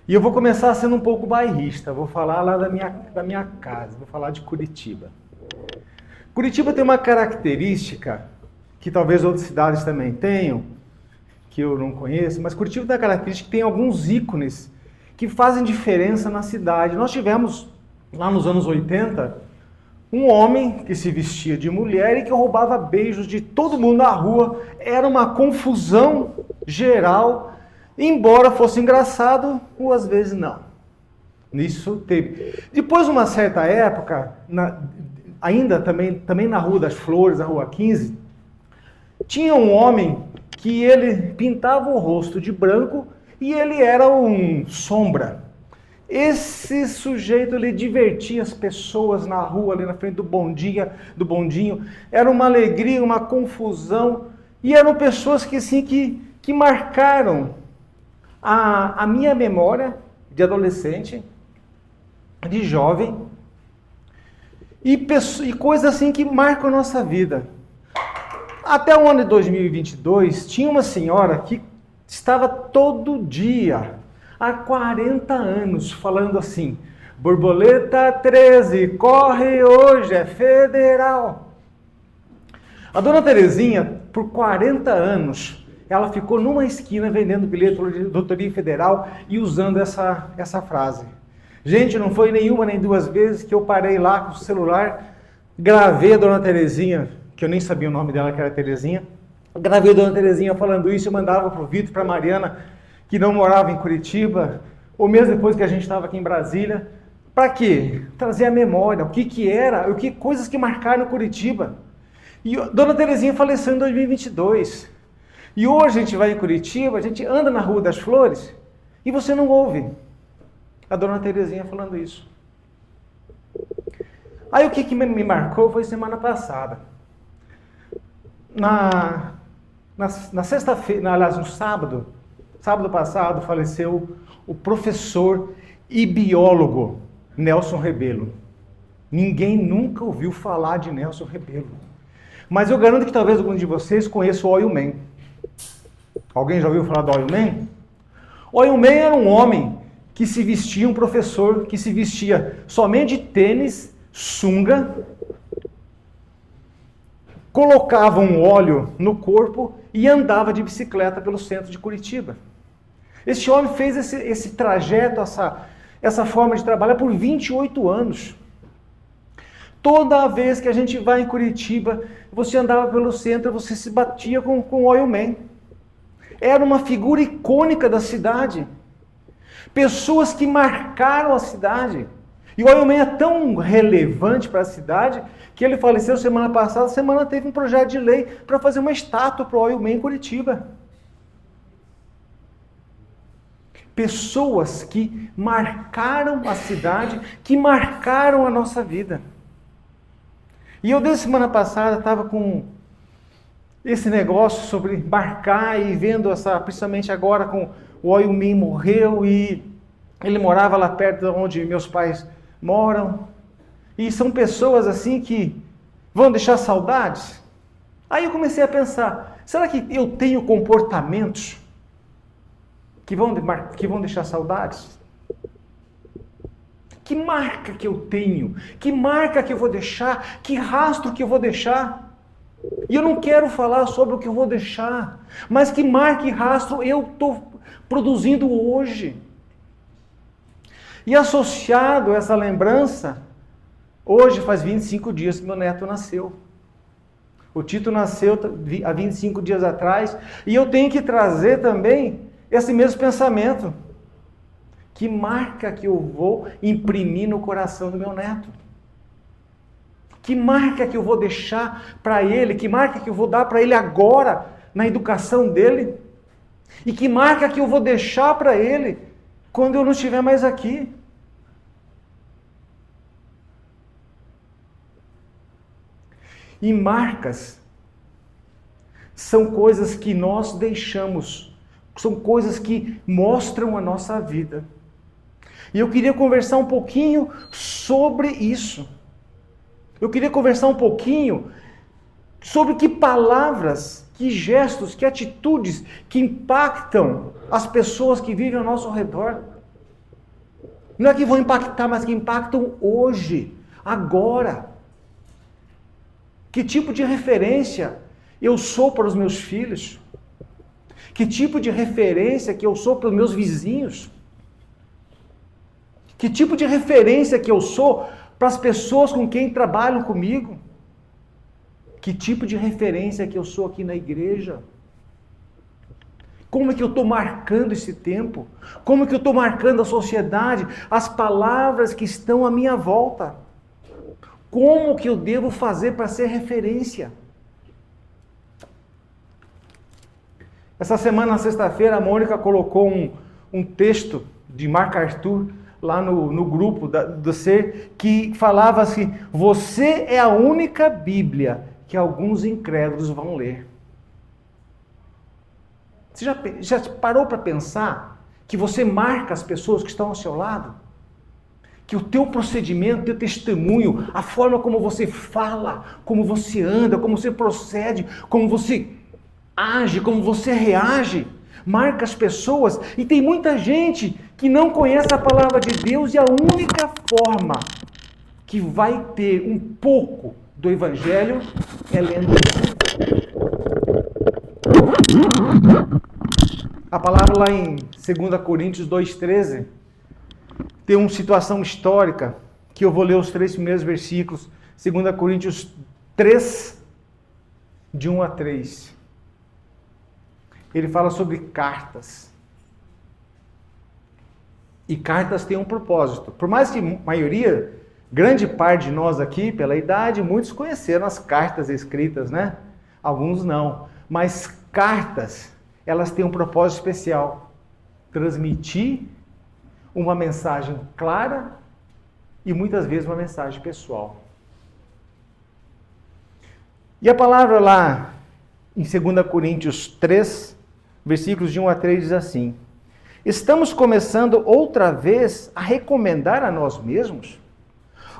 E eu vou começar sendo um pouco bairrista, vou falar lá da minha casa, vou falar de Curitiba. Curitiba tem uma característica, que talvez outras cidades também tenham, que eu não conheço, mas Curitiba tem a característica que tem alguns ícones que fazem diferença na cidade. Nós tivemos, lá nos anos 80, um homem que se vestia de mulher e que roubava beijos de todo mundo na rua. Era uma confusão geral, embora fosse engraçado, ou às vezes não. Isso teve. Depois, uma certa época, ainda também na Rua das Flores, na Rua 15, tinha um homem que ele pintava o rosto de branco e ele era um sombra. Esse sujeito, ele divertia as pessoas na rua, ali na frente do bondinho. Era uma alegria, uma confusão. E eram pessoas que, assim, que marcaram a minha memória de adolescente, de jovem, e coisas assim que marcam a nossa vida. Até o ano de 2022, tinha uma senhora que estava todo dia, há 40 anos, falando assim: borboleta 13, corre hoje, é federal. A dona Terezinha, por 40 anos, ela ficou numa esquina vendendo bilhete de loteria federal e usando essa frase. Gente, não foi nenhuma nem duas vezes que eu parei lá com o celular, gravei a dona Terezinha, que eu nem sabia o nome dela, que era Terezinha. Gravei a dona Terezinha falando isso, eu mandava para o Vitor, para a Mariana, que não morava em Curitiba, ou mesmo depois que a gente estava aqui em Brasília. Para quê? Trazer a memória, o que era, coisas que marcaram Curitiba. E a dona Terezinha faleceu em 2022. E hoje a gente vai em Curitiba, a gente anda na Rua das Flores, e você não ouve a dona Terezinha falando isso. Aí o que me marcou foi semana passada. Na sexta-feira, aliás, no sábado passado, faleceu o professor e biólogo Nelson Rebelo. Ninguém nunca ouviu falar de Nelson Rebelo. Mas eu garanto que talvez algum de vocês conheça o Oil Man. Alguém já ouviu falar do Oil Man? Oil Man era um homem que se vestia, um professor que se vestia somente de tênis, sunga, colocava um óleo no corpo e andava de bicicleta pelo centro de Curitiba. Este homem fez esse trajeto, essa forma de trabalhar por 28 anos. Toda vez que a gente vai em Curitiba, você andava pelo centro, você se batia com o Oil Man. Era uma figura icônica da cidade. Pessoas que marcaram a cidade. E o Oil Man é tão relevante para a cidade que ele faleceu semana passada. Semana teve um projeto de lei para fazer uma estátua para o Oil Man em Curitiba. Pessoas que marcaram a cidade, que marcaram a nossa vida. E eu, desde semana passada, estava com esse negócio sobre marcar e vendo principalmente agora com o Oil Man morreu e ele morava lá perto de onde meus pais moram. E são pessoas assim que vão deixar saudades. Aí eu comecei a pensar, será que eu tenho comportamentos que vão deixar saudades? Que marca que eu tenho? Que marca que eu vou deixar? Que rastro que eu vou deixar? E eu não quero falar sobre o que eu vou deixar, mas que marca e rastro eu estou produzindo hoje. E associado a essa lembrança, hoje faz 25 dias que meu neto nasceu. O Tito nasceu há 25 dias atrás, e eu tenho que trazer também esse mesmo pensamento. Que marca que eu vou imprimir no coração do meu neto? Que marca que eu vou deixar para ele? Que marca que eu vou dar para ele agora, na educação dele? E que marca que eu vou deixar para ele quando eu não estiver mais aqui? E marcas são coisas que nós deixamos, são coisas que mostram a nossa vida. E eu queria conversar um pouquinho sobre isso. Eu queria conversar um pouquinho sobre que palavras, que gestos, que atitudes que impactam as pessoas que vivem ao nosso redor. Não é que vão impactar, mas que impactam hoje, agora. Que tipo de referência eu sou para os meus filhos? Que tipo de referência que eu sou para os meus vizinhos? Que tipo de referência que eu sou para as pessoas com quem trabalham comigo? Que tipo de referência que eu sou aqui na igreja? Como é que eu estou marcando esse tempo? Como é que eu estou marcando a sociedade? As palavras que estão à minha volta? Como que eu devo fazer para ser referência? Essa semana, na sexta-feira, a Mônica colocou um texto de MacArthur lá no grupo do Ser, que falava assim: você é a única Bíblia que alguns incrédulos vão ler. Você já parou para pensar que você marca as pessoas que estão ao seu lado? Que o teu procedimento, o teu testemunho, a forma como você fala, como você anda, como você procede, como você age, como você reage, marca as pessoas. E tem muita gente que não conhece a palavra de Deus, e a única forma que vai ter um pouco do Evangelho é lendo. A palavra lá em 2 Coríntios 2,13 tem uma situação histórica, que eu vou ler os 3 primeiros versículos, 2 Coríntios 3, de 1 a 3. Ele fala sobre cartas. E cartas têm um propósito. Por mais que maioria, grande parte de nós aqui, pela idade, muitos conheceram as cartas escritas, né? Alguns não. Mas cartas, elas têm um propósito especial. Transmitir uma mensagem clara e muitas vezes uma mensagem pessoal. E a palavra lá em 2 Coríntios 3, versículos de 1 a 3 diz assim: estamos começando outra vez a recomendar a nós mesmos?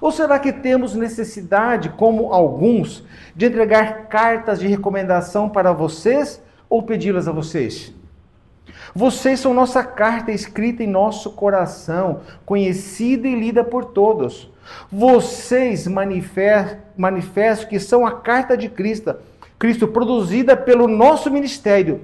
Ou será que temos necessidade, como alguns, de entregar cartas de recomendação para vocês ou pedi-las a vocês? Vocês são nossa carta escrita em nosso coração, conhecida e lida por todos. Vocês manifestam que são a carta de Cristo, produzida pelo nosso ministério,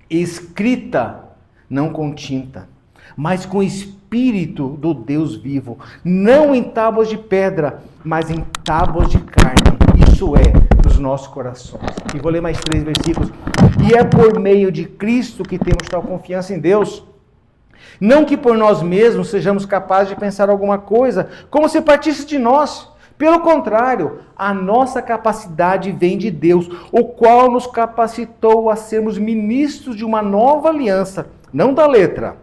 escrita, não com tinta, mas com o Espírito do Deus vivo, não em tábuas de pedra, mas em tábuas de carne, isso é, nos nossos corações. E vou ler mais 3 versículos. E é por meio de Cristo que temos tal confiança em Deus. Não que por nós mesmos sejamos capazes de pensar alguma coisa, como se partisse de nós. Pelo contrário, a nossa capacidade vem de Deus, o qual nos capacitou a sermos ministros de uma nova aliança, não da letra,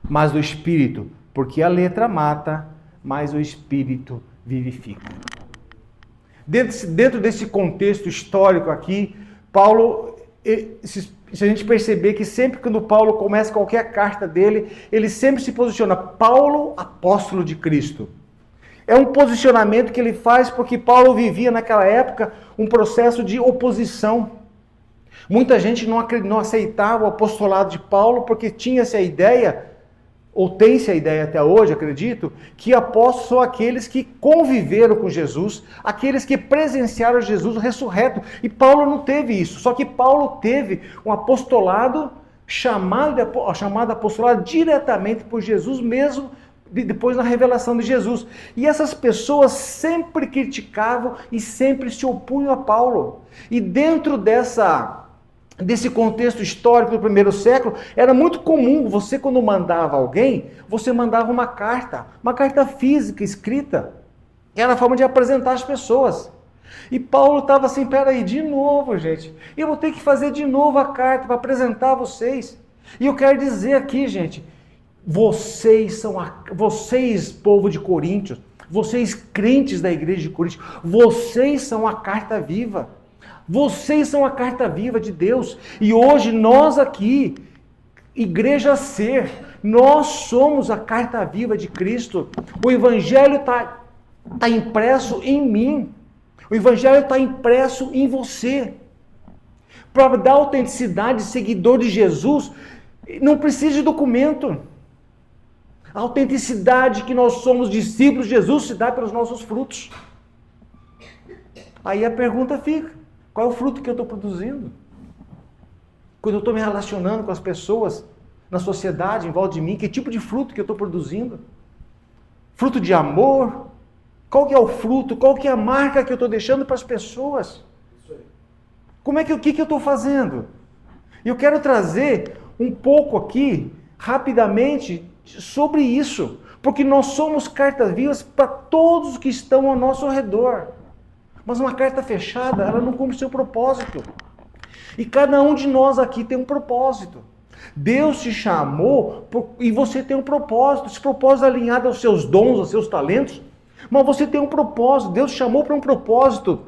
mas do Espírito, porque a letra mata, mas o Espírito vivifica. Dentro desse contexto histórico aqui, Paulo, se a gente perceber que sempre quando Paulo começa qualquer carta dele, ele sempre se posiciona, Paulo, apóstolo de Cristo. É um posicionamento que ele faz porque Paulo vivia naquela época um processo de oposição. Muita gente não aceitava o apostolado de Paulo porque tinha-se a ideia, ou tem-se a ideia até hoje, acredito, que apóstolos são aqueles que conviveram com Jesus, aqueles que presenciaram Jesus ressurreto. E Paulo não teve isso, só que Paulo teve um apostolado chamado apostolado diretamente por Jesus mesmo, depois na revelação de Jesus. E essas pessoas sempre criticavam e sempre se opunham a Paulo. E dentro desse contexto histórico do primeiro século, era muito comum, você quando mandava alguém, você mandava uma carta física, escrita. Era a forma de apresentar as pessoas. E Paulo estava assim, peraí, de novo, gente, eu vou ter que fazer de novo a carta para apresentar vocês. E eu quero dizer aqui, gente, vocês, povo de Coríntios, vocês crentes da igreja de Coríntios, vocês são a carta viva. Vocês são a carta viva de Deus. E hoje nós aqui, Igreja Ser, nós somos a carta viva de Cristo. O Evangelho está impresso em mim. O Evangelho está impresso em você. Para dar autenticidade de seguidor de Jesus, não precisa de documento. A autenticidade que nós somos discípulos de Jesus se dá pelos nossos frutos. Aí a pergunta fica: qual é o fruto que eu estou produzindo? Quando eu estou me relacionando com as pessoas, na sociedade, em volta de mim, que tipo de fruto que eu estou produzindo? Fruto de amor? Qual que é o fruto? Qual que é a marca que eu estou deixando para as pessoas? O que eu estou fazendo? E eu quero trazer um pouco aqui, rapidamente, sobre isso. Porque nós somos cartas vivas para todos que estão ao nosso redor. Mas uma carta fechada, ela não cumpre seu propósito. E cada um de nós aqui tem um propósito. Deus te chamou e você tem um propósito. Esse propósito é alinhado aos seus dons, aos seus talentos. Mas você tem um propósito. Deus te chamou para um propósito.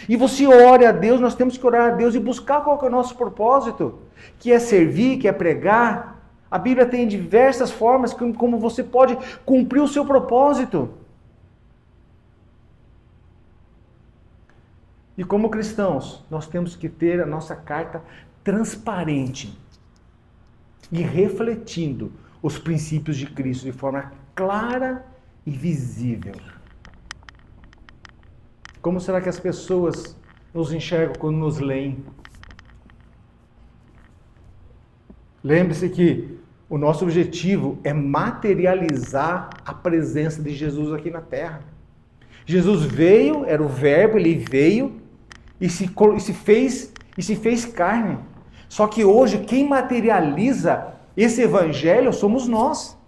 E você ora a Deus, nós temos que orar a Deus e buscar qual que é o nosso propósito. Que é servir, que é pregar. A Bíblia tem diversas formas como você pode cumprir o seu propósito. E como cristãos, nós temos que ter a nossa carta transparente e refletindo os princípios de Cristo de forma clara e visível. Como será que as pessoas nos enxergam quando nos leem? Lembre-se que o nosso objetivo é materializar a presença de Jesus aqui na Terra. Jesus veio, era o Verbo, ele veio e se fez carne. Só que hoje quem materializa esse evangelho somos nós.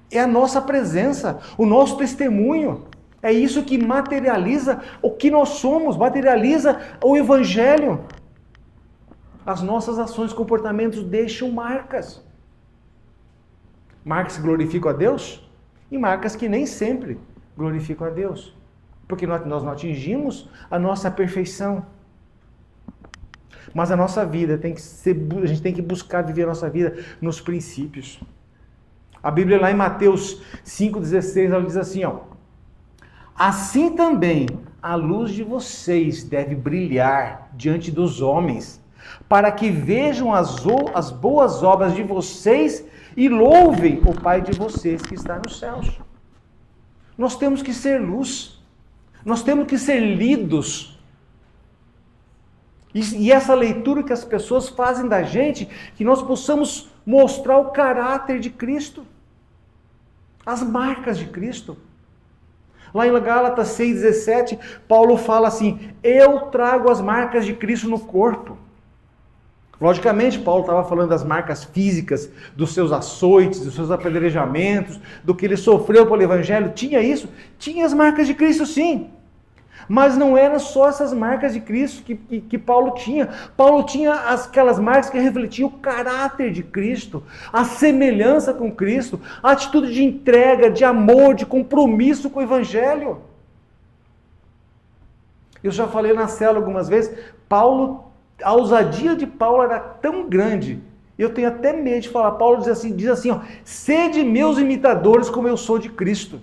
É a nossa presença, o nosso testemunho. É isso que materializa o que nós somos, materializa o evangelho. As nossas ações e comportamentos deixam marcas. Marcas que glorificam a Deus e marcas que nem sempre glorificam a Deus. Porque nós não atingimos a nossa perfeição. Mas a nossa vida a gente tem que buscar viver a nossa vida nos princípios. A Bíblia lá em Mateus 5,16, ela diz assim, ó: assim também a luz de vocês deve brilhar diante dos homens, para que vejam as boas obras de vocês e louvem o Pai de vocês que está nos céus. Nós temos que ser luz. Nós temos que ser lidos. E essa leitura que as pessoas fazem da gente, que nós possamos mostrar o caráter de Cristo. As marcas de Cristo. Lá em Gálatas 6,17, Paulo fala assim: eu trago as marcas de Cristo no corpo. Logicamente, Paulo estava falando das marcas físicas, dos seus açoites, dos seus apedrejamentos, do que ele sofreu pelo Evangelho. Tinha isso? Tinha as marcas de Cristo, sim. Mas não eram só essas marcas de Cristo que Paulo tinha. Paulo tinha aquelas marcas que refletiam o caráter de Cristo, a semelhança com Cristo, a atitude de entrega, de amor, de compromisso com o Evangelho. Eu já falei na célula algumas vezes, a ousadia de Paulo era tão grande, eu tenho até medo de falar. Paulo diz assim, ó: sede meus imitadores como eu sou de Cristo.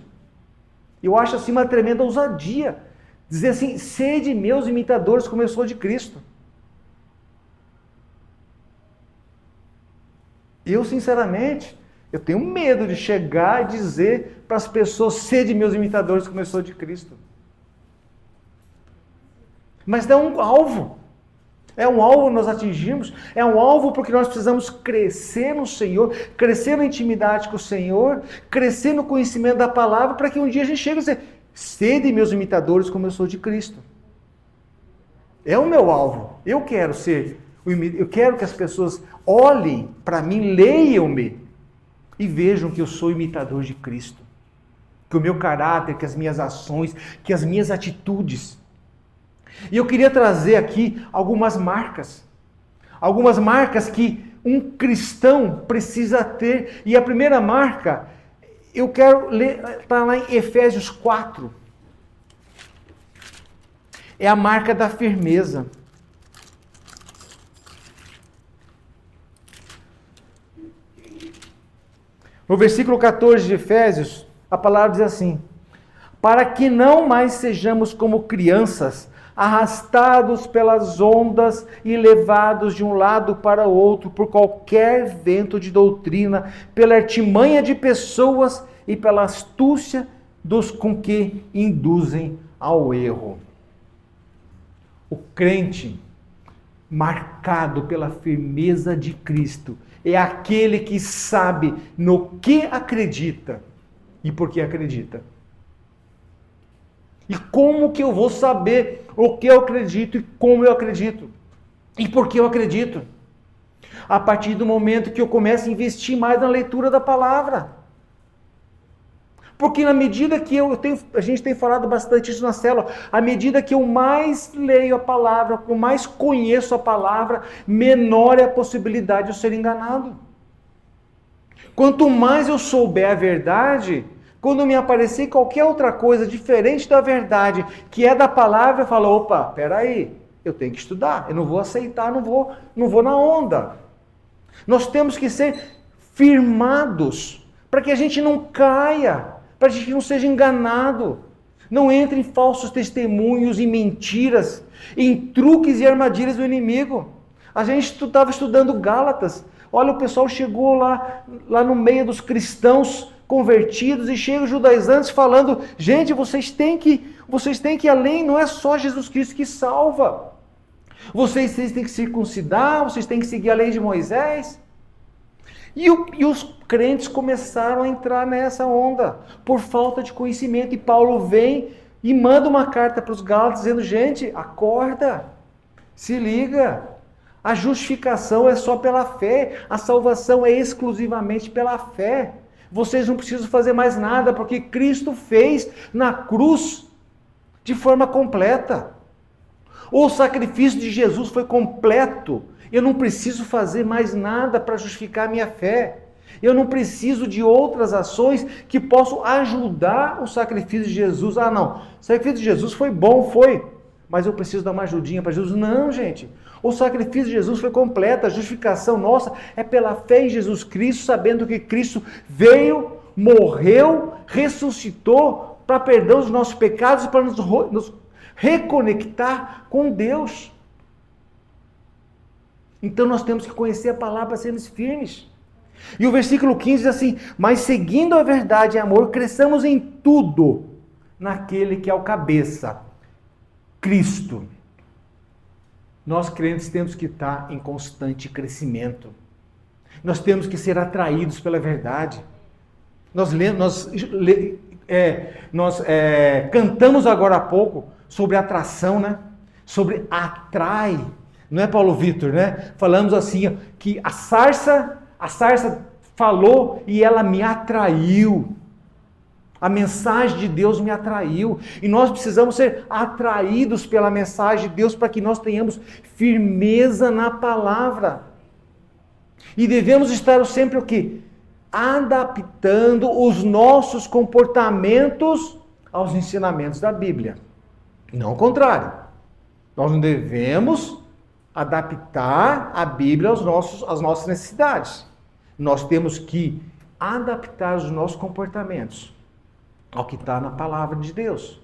Eu acho assim uma tremenda ousadia. Dizer assim, sede meus imitadores como eu sou de Cristo. Eu, sinceramente, eu tenho medo de chegar e dizer para as pessoas, sede meus imitadores como eu sou de Cristo. Mas é um alvo. É um alvo nós atingimos, é um alvo porque nós precisamos crescer no Senhor, crescer na intimidade com o Senhor, crescer no conhecimento da palavra, para que um dia a gente chegue e dizer, sede meus imitadores como eu sou de Cristo. É o meu alvo. Eu quero que as pessoas olhem para mim, leiam-me e vejam que eu sou imitador de Cristo. Que o meu caráter, que as minhas ações, que as minhas atitudes. E eu queria trazer aqui algumas marcas que um cristão precisa ter. E a primeira marca, eu quero ler, está lá em Efésios 4. É a marca da firmeza. No versículo 14 de Efésios, a palavra diz assim: para que não mais sejamos como crianças, arrastados pelas ondas e levados de um lado para o outro por qualquer vento de doutrina, pela artimanha de pessoas e pela astúcia dos com que induzem ao erro. O crente, marcado pela firmeza de Cristo, é aquele que sabe no que acredita e por que acredita. E como que eu vou saber o que eu acredito e como eu acredito? E por que eu acredito? A partir do momento que eu começo a investir mais na leitura da palavra. Porque na medida que a gente tem falado bastante isso na célula, à medida que eu mais leio a palavra, eu mais conheço a palavra, menor é a possibilidade de eu ser enganado. Quanto mais eu souber a verdade, quando me aparecer qualquer outra coisa diferente da verdade, que é da palavra, eu falo, opa, peraí, eu tenho que estudar, eu não vou aceitar, não vou na onda. Nós temos que ser firmados, para que a gente não caia, para que a gente não seja enganado, não entre em falsos testemunhos e mentiras, em truques e armadilhas do inimigo. A gente estava estudando Gálatas, olha, o pessoal chegou lá no meio dos cristãos convertidos e chegam os judaizantes falando, gente, vocês têm que ir além, não é só Jesus Cristo que salva. Vocês têm que circuncidar, vocês têm que seguir a lei de Moisés. E os crentes começaram a entrar nessa onda, por falta de conhecimento. E Paulo vem e manda uma carta para os Gálatas dizendo, gente, acorda, se liga. A justificação é só pela fé, a salvação é exclusivamente pela fé. Vocês não precisam fazer mais nada, porque Cristo fez na cruz de forma completa. O sacrifício de Jesus foi completo. Eu não preciso fazer mais nada para justificar a minha fé. Eu não preciso de outras ações que possam ajudar o sacrifício de Jesus. Ah, não, o sacrifício de Jesus foi bom, foi, mas eu preciso dar uma ajudinha para Jesus. Não, gente. O sacrifício de Jesus foi completo. A justificação nossa é pela fé em Jesus Cristo, sabendo que Cristo veio, morreu, ressuscitou para perdão dos nossos pecados e para nos reconectar com Deus. Então nós temos que conhecer a palavra para sermos firmes. E o versículo 15 diz assim, mas seguindo a verdade e amor, cresçamos em tudo naquele que é o cabeça, Cristo. Nós crentes temos que estar em constante crescimento. Nós temos que ser atraídos pela verdade. Nós cantamos agora há pouco sobre atração, né? Sobre atrai. Não é, Paulo Vitor, né? Falamos assim, que a sarça falou e ela me atraiu. A mensagem de Deus me atraiu. E nós precisamos ser atraídos pela mensagem de Deus para que nós tenhamos firmeza na palavra. E devemos estar sempre o quê? Adaptando os nossos comportamentos aos ensinamentos da Bíblia. Não o contrário. Nós não devemos adaptar a Bíblia às nossas necessidades. Nós temos que adaptar os nossos comportamentos ao que está na palavra de Deus.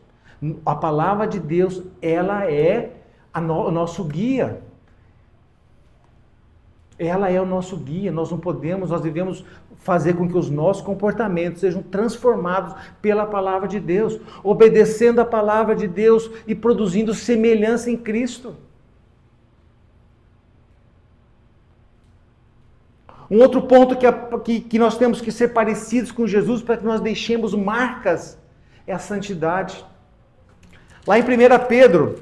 A palavra de Deus, ela é o nosso guia. Ela é o nosso guia. Nós devemos fazer com que os nossos comportamentos sejam transformados pela palavra de Deus, obedecendo a palavra de Deus e produzindo semelhança em Cristo. Um outro ponto que nós temos que ser parecidos com Jesus para que nós deixemos marcas é a santidade. Lá em 1 Pedro,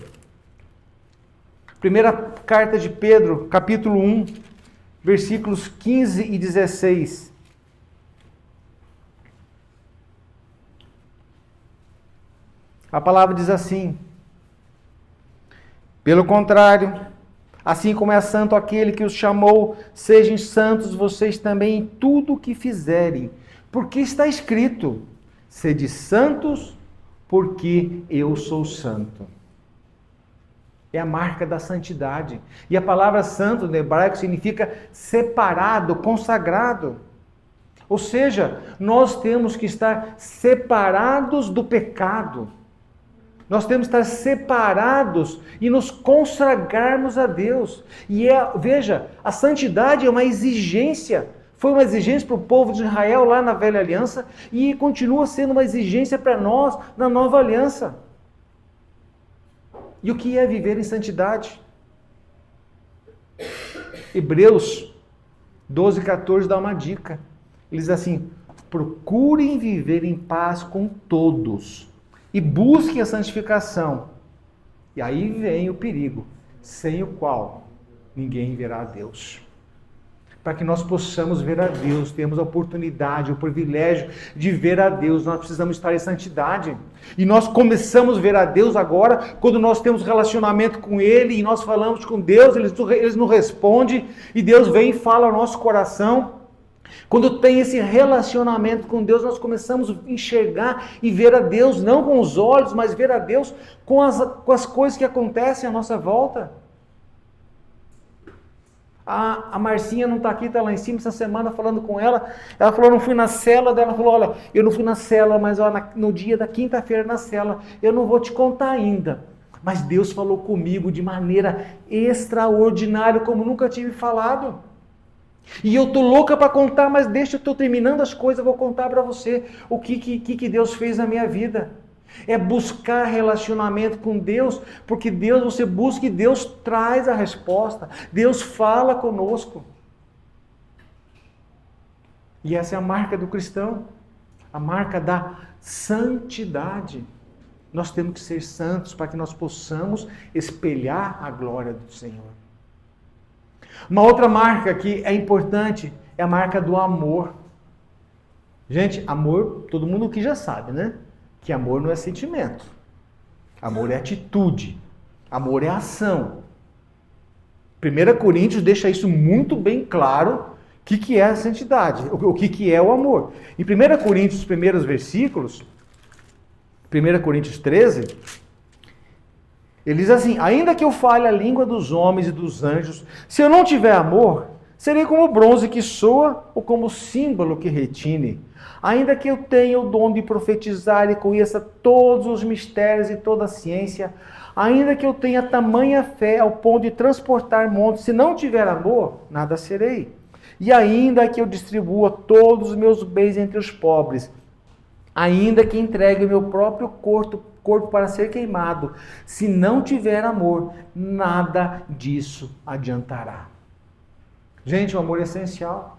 primeira carta de Pedro, capítulo 1, versículos 15 e 16. A palavra diz assim: pelo contrário, assim como é santo aquele que os chamou, sejam santos vocês também em tudo o que fizerem. Porque está escrito, sede santos, porque eu sou santo. É a marca da santidade. E a palavra santo no hebraico significa separado, consagrado. Ou seja, nós temos que estar separados do pecado. Nós temos que estar separados e nos consagrarmos a Deus. Veja, a santidade é uma exigência. Foi uma exigência para o povo de Israel lá na Velha Aliança e continua sendo uma exigência para nós na Nova Aliança. E o que é viver em santidade? Hebreus 12:14 dá uma dica. Ele diz assim: procurem viver em paz com todos e busquem a santificação. E aí vem o perigo, sem o qual ninguém verá a Deus. Para que nós possamos ver a Deus, temos a oportunidade, o privilégio de ver a Deus, nós precisamos estar em santidade. E nós começamos a ver a Deus agora, quando nós temos relacionamento com Ele, e nós falamos com Deus, Ele nos responde, e Deus vem e fala ao nosso coração. Quando tem esse relacionamento com Deus, nós começamos a enxergar e ver a Deus, não com os olhos, mas ver a Deus com as coisas que acontecem à nossa volta. A Marcinha não está aqui, está lá em cima essa semana falando com ela. Ela falou, não fui na célula dela. Ela falou, olha, eu não fui na célula, mas no dia da quinta-feira na célula, eu não vou te contar ainda. Mas Deus falou comigo de maneira extraordinária, como nunca tive falado. E eu estou louca para contar, mas deixa, eu estou terminando as coisas, eu vou contar para você o que Deus fez na minha vida. É buscar relacionamento com Deus, porque Deus, você busca e Deus traz a resposta. Deus fala conosco. E essa é a marca do cristão, a marca da santidade. Nós temos que ser santos para que nós possamos espelhar a glória do Senhor. Uma outra marca que é importante é a marca do amor. Gente, amor, todo mundo aqui já sabe, né? Que amor não é sentimento. Amor é atitude. Amor é ação. 1 Coríntios deixa isso muito bem claro, o que é a santidade, o que é o amor. Em 1 Coríntios, os primeiros versículos, 1 Coríntios 13, ele diz assim, ainda que eu fale a língua dos homens e dos anjos, se eu não tiver amor, serei como bronze que soa ou como símbolo que retine. Ainda que eu tenha o dom de profetizar e conheça todos os mistérios e toda a ciência, ainda que eu tenha tamanha fé ao ponto de transportar montes, se não tiver amor, nada serei. E ainda que eu distribua todos os meus bens entre os pobres, ainda que entregue o meu próprio corpo para ser queimado, se não tiver amor, nada disso adiantará. Gente, o amor é essencial.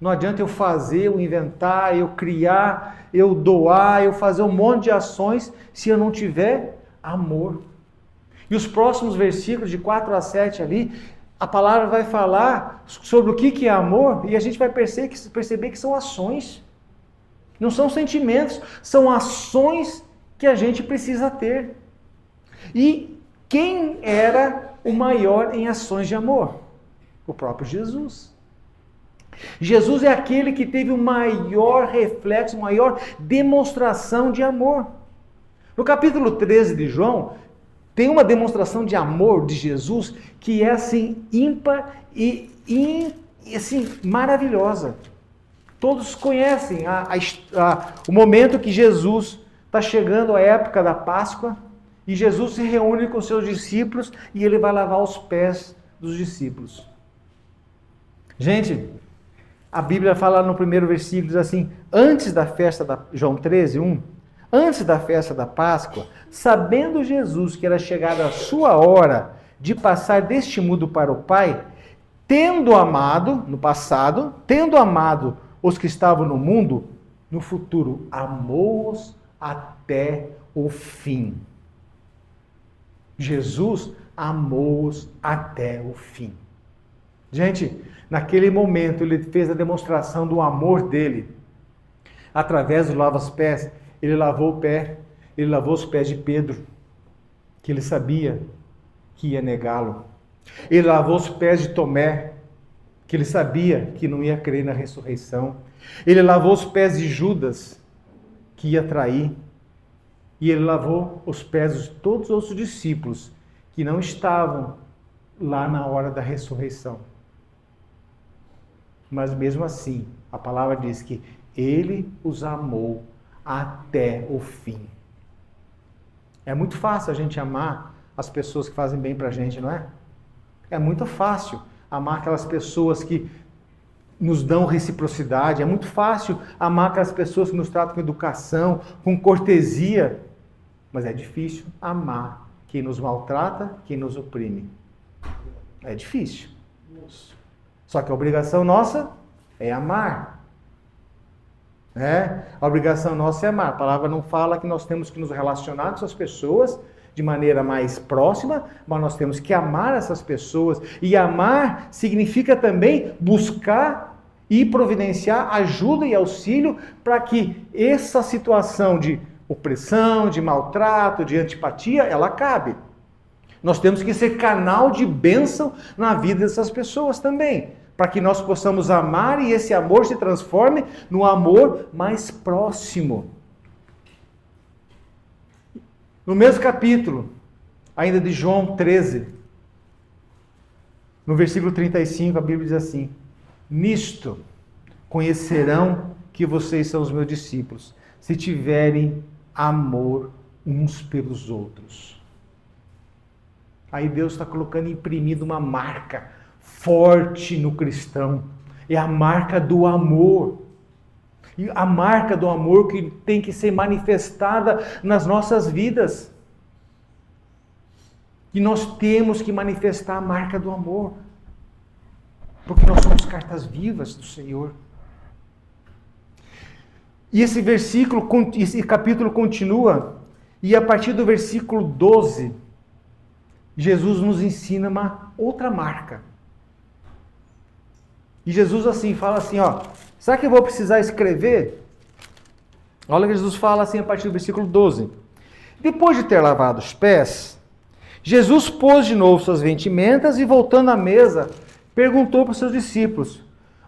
Não adianta eu fazer, eu inventar, eu criar, eu doar, eu fazer um monte de ações se eu não tiver amor. E os próximos versículos, de 4 a 7 ali, a palavra vai falar sobre o que é amor e a gente vai perceber que são ações. Não são sentimentos, são ações que a gente precisa ter. E quem era o maior em ações de amor? O próprio Jesus. Jesus é aquele que teve o maior reflexo, a maior demonstração de amor. No capítulo 13 de João, tem uma demonstração de amor de Jesus que é assim, ímpar e assim, maravilhosa. Todos conhecem o momento que Jesus está chegando à época da Páscoa e Jesus se reúne com seus discípulos e ele vai lavar os pés dos discípulos. Gente, a Bíblia fala no primeiro versículo, diz assim, antes da festa João 13:1, antes da festa da Páscoa, sabendo Jesus que era chegada a sua hora de passar deste mundo para o Pai, tendo amado, no passado, tendo amado os que estavam no mundo, no futuro, amou-os até o fim. Jesus amou-os até o fim. Gente, naquele momento ele fez a demonstração do amor dele. Através do lava-pés, ele lavou os pés de Pedro, que ele sabia que ia negá-lo. Ele lavou os pés de Tomé, que ele sabia que não ia crer na ressurreição. Ele lavou os pés de Judas, que ia trair. E ele lavou os pés de todos os outros discípulos, que não estavam lá na hora da ressurreição. Mas mesmo assim, a palavra diz que ele os amou até o fim. É muito fácil a gente amar as pessoas que fazem bem pra gente, não é? É muito fácil amar aquelas pessoas que nos dão reciprocidade. É muito fácil amar aquelas pessoas que nos tratam com educação, com cortesia. Mas é difícil amar quem nos maltrata, quem nos oprime. É difícil. Só que a obrigação nossa é amar. A obrigação nossa é amar. A palavra não fala que nós temos que nos relacionar com essas pessoas de maneira mais próxima, mas nós temos que amar essas pessoas. E amar significa também buscar e providenciar ajuda e auxílio para que essa situação de opressão, de maltrato, de antipatia, ela acabe. Nós temos que ser canal de bênção na vida dessas pessoas também, para que nós possamos amar e esse amor se transforme no amor mais próximo. No mesmo capítulo, ainda de João 13, no versículo 35, a Bíblia diz assim: nisto conhecerão que vocês são os meus discípulos, se tiverem amor uns pelos outros. Aí Deus está colocando, imprimindo uma marca forte no cristão. É a marca do amor. E a marca do amor que tem que ser manifestada nas nossas vidas. E nós temos que manifestar a marca do amor. Porque nós somos cartas vivas do Senhor. E esse versículo, esse capítulo continua, e a partir do versículo 12, Jesus nos ensina uma outra marca. E Jesus assim, fala assim, será que eu vou precisar escrever? Olha que Jesus fala assim a partir do versículo 12. Depois de ter lavado os pés, Jesus pôs de novo suas vestimentas e, voltando à mesa, perguntou para os seus discípulos: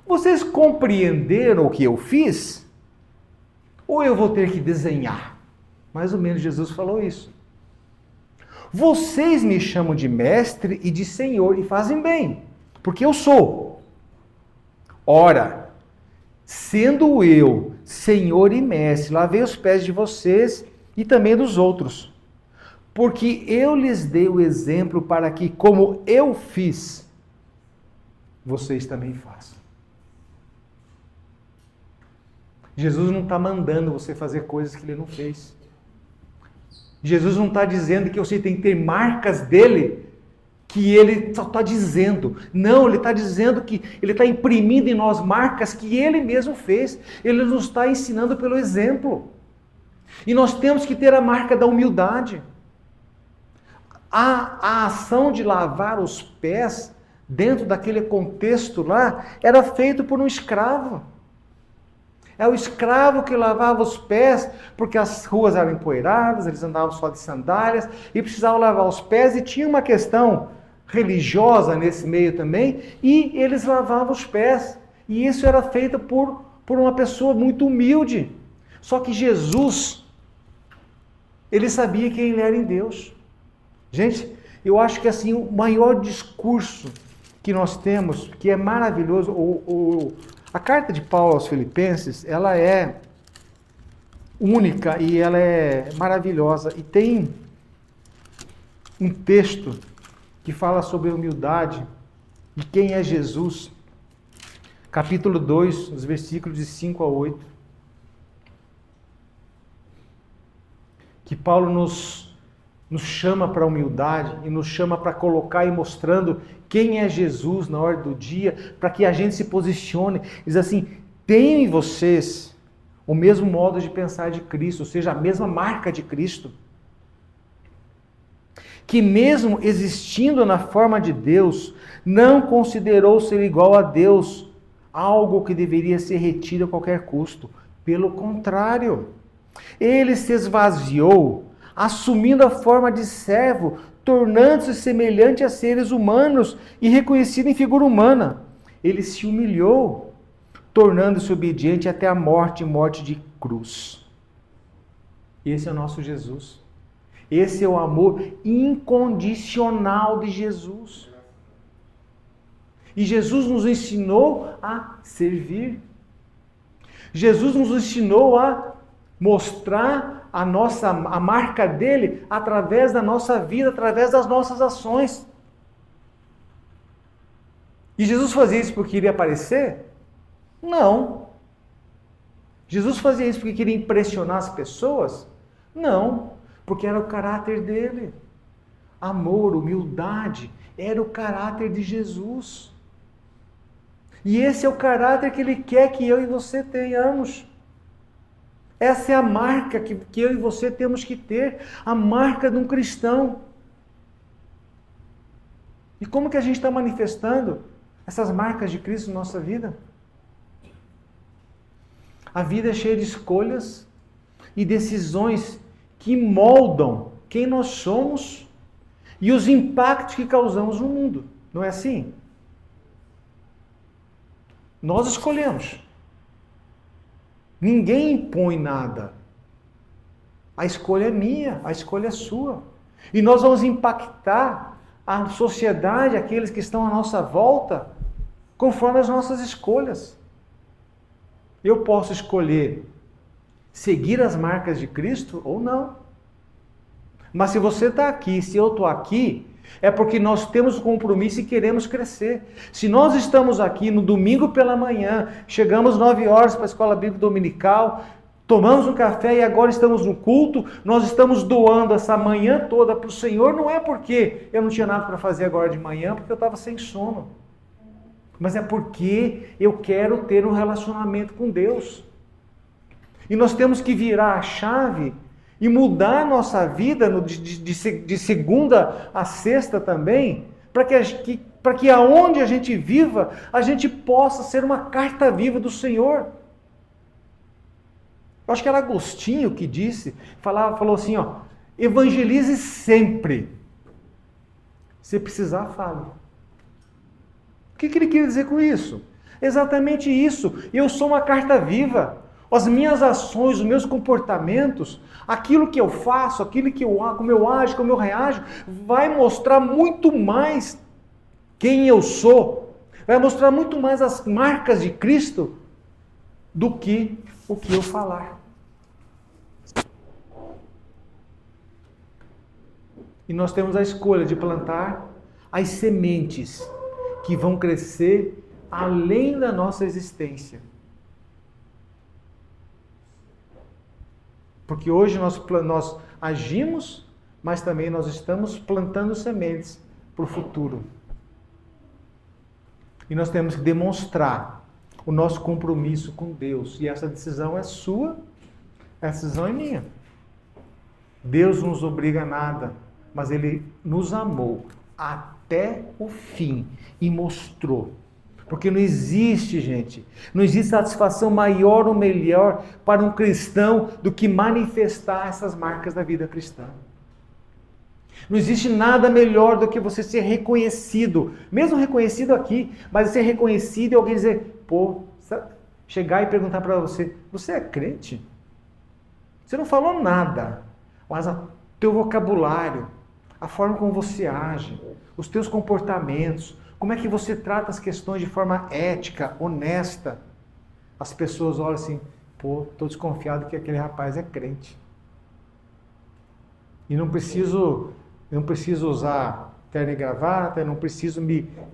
vocês compreenderam o que eu fiz? Ou eu vou ter que desenhar? Mais ou menos Jesus falou isso. Vocês me chamam de mestre e de senhor e fazem bem, porque eu sou. Ora, sendo eu senhor e mestre, lavei os pés de vocês e também dos outros, porque eu lhes dei o exemplo para que, como eu fiz, vocês também façam. Jesus não está mandando você fazer coisas que ele não fez. Jesus não está dizendo que você tem que ter marcas dele, que ele só está dizendo. Não, ele está dizendo que ele está imprimindo em nós marcas que ele mesmo fez. Ele nos está ensinando pelo exemplo. E nós temos que ter a marca da humildade. A ação de lavar os pés, dentro daquele contexto lá, era feito por um escravo. É o escravo que lavava os pés, porque as ruas eram empoeiradas, eles andavam só de sandálias, e precisavam lavar os pés, e tinha uma questão religiosa nesse meio também, e eles lavavam os pés. E isso era feito por uma pessoa muito humilde. Só que Jesus, ele sabia quem ele era em Deus. Gente, eu acho que assim, o maior discurso que nós temos, que é maravilhoso, a carta de Paulo aos Filipenses, ela é única e ela é maravilhosa. E tem um texto que fala sobre a humildade e quem é Jesus. Capítulo 2, os versículos de 5 a 8. Que Paulo nos chama para a humildade e nos chama para colocar e mostrando quem é Jesus na hora do dia, para que a gente se posicione. Diz assim: tenham em vocês o mesmo modo de pensar de Cristo, ou seja, a mesma marca de Cristo. Que mesmo existindo na forma de Deus, não considerou ser igual a Deus algo que deveria ser retido a qualquer custo. Pelo contrário, ele se esvaziou, assumindo a forma de servo, tornando-se semelhante a seres humanos e reconhecido em figura humana. Ele se humilhou, tornando-se obediente até a morte de cruz. Esse é o nosso Jesus. Esse é o amor incondicional de Jesus. E Jesus nos ensinou a servir. Jesus nos ensinou a mostrar a marca dele através da nossa vida, através das nossas ações. E Jesus fazia isso porque queria aparecer? Não. Jesus fazia isso porque queria impressionar as pessoas? Não, porque era o caráter dele. Amor, humildade, era o caráter de Jesus. E esse é o caráter que ele quer que eu e você tenhamos. Essa é a marca que eu e você temos que ter, a marca de um cristão. E como que a gente está manifestando essas marcas de Cristo na nossa vida? A vida é cheia de escolhas e decisões que moldam quem nós somos e os impactos que causamos no mundo. Não é assim? Nós escolhemos. Ninguém impõe nada. A escolha é minha, a escolha é sua. E nós vamos impactar a sociedade, aqueles que estão à nossa volta, conforme as nossas escolhas. Eu posso escolher seguir as marcas de Cristo ou não. Mas se você está aqui, se eu estou aqui, é porque nós temos compromisso e queremos crescer. Se nós estamos aqui no domingo pela manhã, chegamos 9 horas para a escola bíblica dominical, tomamos um café e agora estamos no culto, nós estamos doando essa manhã toda para o Senhor, não é porque eu não tinha nada para fazer agora de manhã, porque eu estava sem sono. Mas é porque eu quero ter um relacionamento com Deus. E nós temos que virar a chave e mudar a nossa vida de segunda a sexta também, para que aonde a gente viva, a gente possa ser uma carta viva do Senhor. Eu acho que era Agostinho que disse, falou assim, evangelize sempre. Se precisar, fale. O que ele queria dizer com isso? Exatamente isso. Eu sou uma carta viva. As minhas ações, os meus comportamentos, aquilo que eu faço, como eu ajo, como eu reajo, vai mostrar muito mais quem eu sou. Vai mostrar muito mais as marcas de Cristo do que o que eu falar. E nós temos a escolha de plantar as sementes que vão crescer além da nossa existência. Porque hoje nós agimos, mas também nós estamos plantando sementes para o futuro. E nós temos que demonstrar o nosso compromisso com Deus. E essa decisão é sua, essa decisão é minha. Deus não nos obriga a nada, mas Ele nos amou até o fim e mostrou. Porque não existe, gente, não existe satisfação maior ou melhor para um cristão do que manifestar essas marcas da vida cristã. Não existe nada melhor do que você ser reconhecido, mesmo reconhecido aqui, mas ser reconhecido e alguém dizer, chegar e perguntar para você, você é crente? Você não falou nada, mas o teu vocabulário, a forma como você age, os teus comportamentos, como é que você trata as questões de forma ética, honesta. As pessoas olham assim, estou desconfiado que aquele rapaz é crente. E não preciso usar terno e gravata, não preciso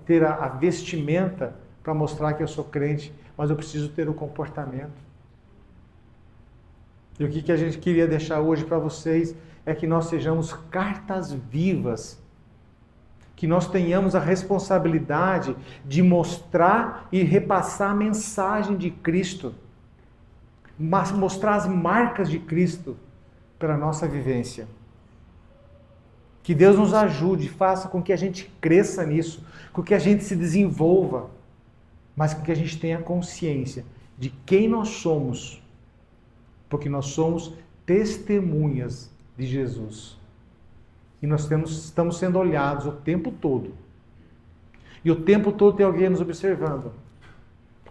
ter a vestimenta para mostrar que eu sou crente, mas eu preciso ter o comportamento. E o que a gente queria deixar hoje para vocês é que nós sejamos cartas vivas, que nós tenhamos a responsabilidade de mostrar e repassar a mensagem de Cristo, mas mostrar as marcas de Cristo pela nossa vivência. Que Deus nos ajude, faça com que a gente cresça nisso, com que a gente se desenvolva, mas com que a gente tenha consciência de quem nós somos, porque nós somos testemunhas de Jesus. E nós estamos sendo olhados o tempo todo. E o tempo todo tem alguém nos observando.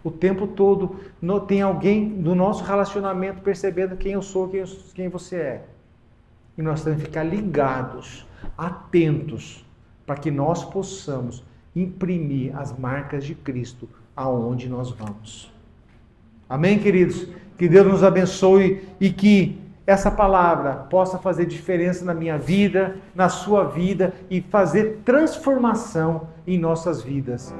O tempo todo tem alguém do nosso relacionamento percebendo quem eu sou, quem você é. E nós temos que ficar ligados, atentos, para que nós possamos imprimir as marcas de Cristo aonde nós vamos. Amém, queridos? Que Deus nos abençoe e que essa palavra possa fazer diferença na minha vida, na sua vida e fazer transformação em nossas vidas.